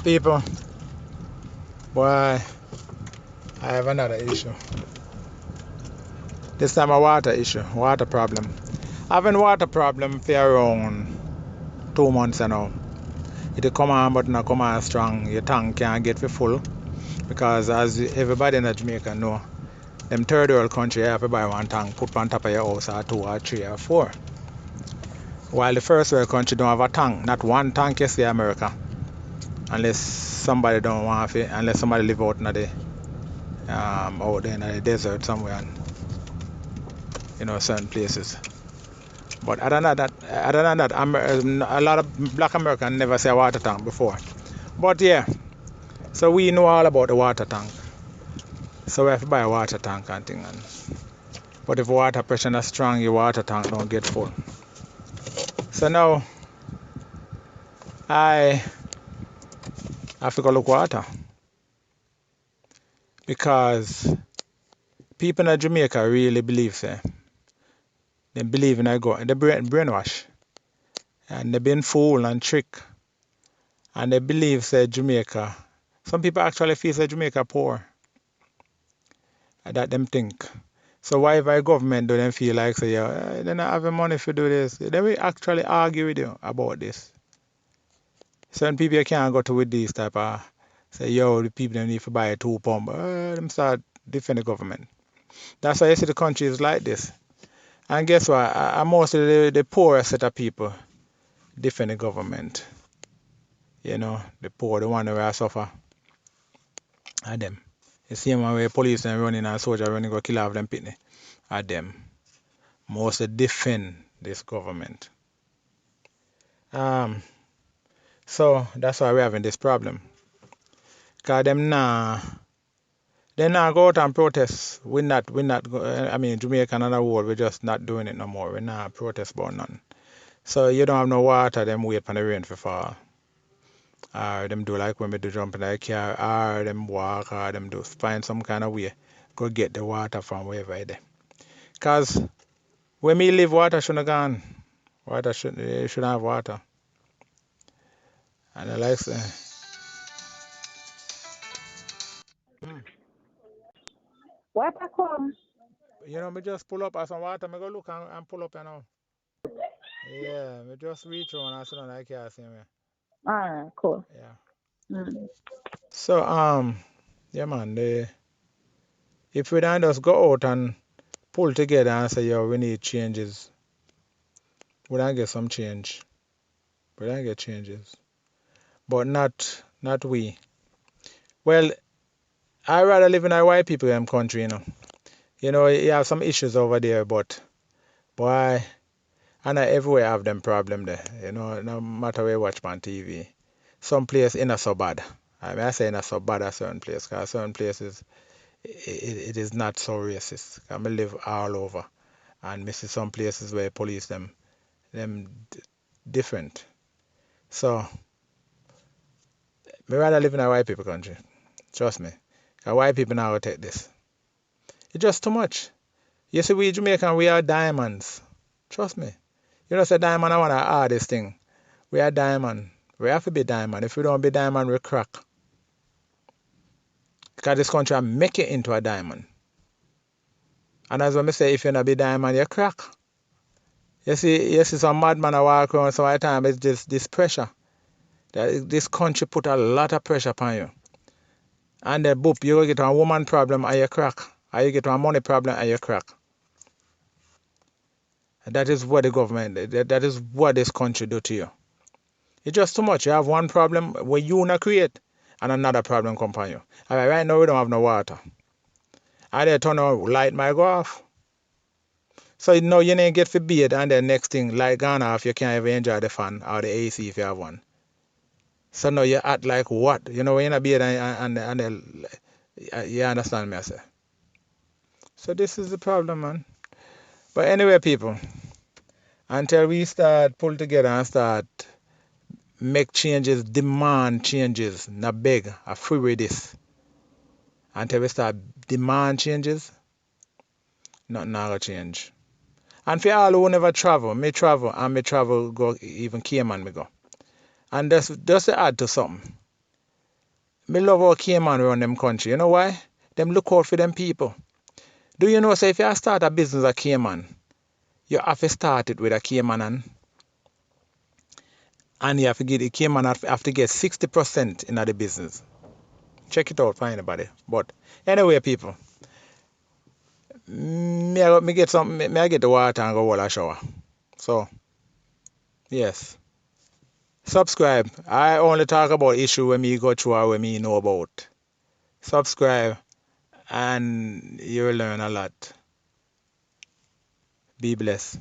People, boy, I have another issue. This time a water issue, water problem. Having water problem for around 2 months now. It will come on but not come on strong. Your tank can't get full because as everybody in Jamaica know, them third world country have to buy one tank, put on top of your house or two or three or four. While the first world country don't have a tank, not one tank you see America. Unless somebody don't want it, unless somebody live out in the out there in the desert somewhere and certain places. But other than that, a lot of black Americans never see a water tank before. But yeah, so we know all about the water tank. So we have to buy a water tank and thing. But if water pressure is strong, your water tank don't get full. So now I have to go look water because people in Jamaica really believe say they believe in the brainwash and they've been fooled and tricked and they believe say Jamaica. Some people actually feel say Jamaica poor. That them think. So why if our government do them feel like say yeah, they not having money to do this? They will actually argue with you about this. Certain people you can't go to with these type of say yo the people them need to buy a 2 pump. Them start defend the government. That's why you see the country is like this. And guess what? Mostly the poorest set of people defend the government. The poor, the one who are suffer are them. The same one where police and running and soldier running go kill off them pitney are them. Mostly defend this government. Um, so that's why we're having this problem. Cause they not go out and protest. We not I mean Jamaica and the world, we're just not doing it no more. We're not protest about nothing. So you don't have no water, them wait for the rain to fall. Or them do like when we do jump in the car, or them walk, or them do find some kind of way go get the water from wherever it is. Cause when me live, water shouldn't have gone. Water shouldn't have water. And I like say, mm, Water come. me just pull up as some water, me go look and pull up. Yeah, me just reach on and sit on that car same way. Alright, cool. Yeah. Mm. So yeah man, if we don't just go out and pull together and say yo we need changes, we don't get some change. We don't get changes. But not we. Well, I rather live in a white people country. You have some issues over there, but boy, and I everywhere have them problem there. No matter where you watch on TV. Some place in a so bad. I say in a so bad at certain place, because certain places it is not so racist. I live all over, and me see some places where police them different. So me rather live in a white people country. Trust me. 'Cause white people now will take this. It's just too much. You see, we Jamaican, we are diamonds. Trust me. You know, say diamond, I want to hardest thing. We are diamond. We have to be diamond. If we don't be diamond, we crack. Because this country make it into a diamond. And as when I say, if you not be diamond, you crack. You see some madman I walk around some of the time, it's just this pressure. This country put a lot of pressure upon you. And then, boop, you will get a woman problem and you crack. Or you get a money problem and you crack. And that is what the government, that is what this country do to you. It's just too much. You have one problem where you not create and another problem come upon you. All right now we don't have no water. And they turn on light might go off. So now you need get for bed and then next thing light gone off, you can't even enjoy the fan or the AC if you have one. So now you act like what? When you're in bed and you understand me I say. So this is the problem, man. But anyway, people, until we start pull together and start make changes, demand changes, not beg, I free with this. Until we start demand changes, nothing not gonna change. And for all who never travel, and me travel go even Cayman me go. And that's just to add to something. Me love how Cayman run them country. You know why? Them look out for them people. Do you know, say, if you start a business at Cayman, you have to start it with a Cayman and you have to get the Cayman have to get 60% in the business. Check it out for anybody. But anyway, people, me get some, me I get the water and go hold a shower. So yes, subscribe. I only talk about issue when me go through or when me know about. Subscribe and you will learn a lot. Be blessed.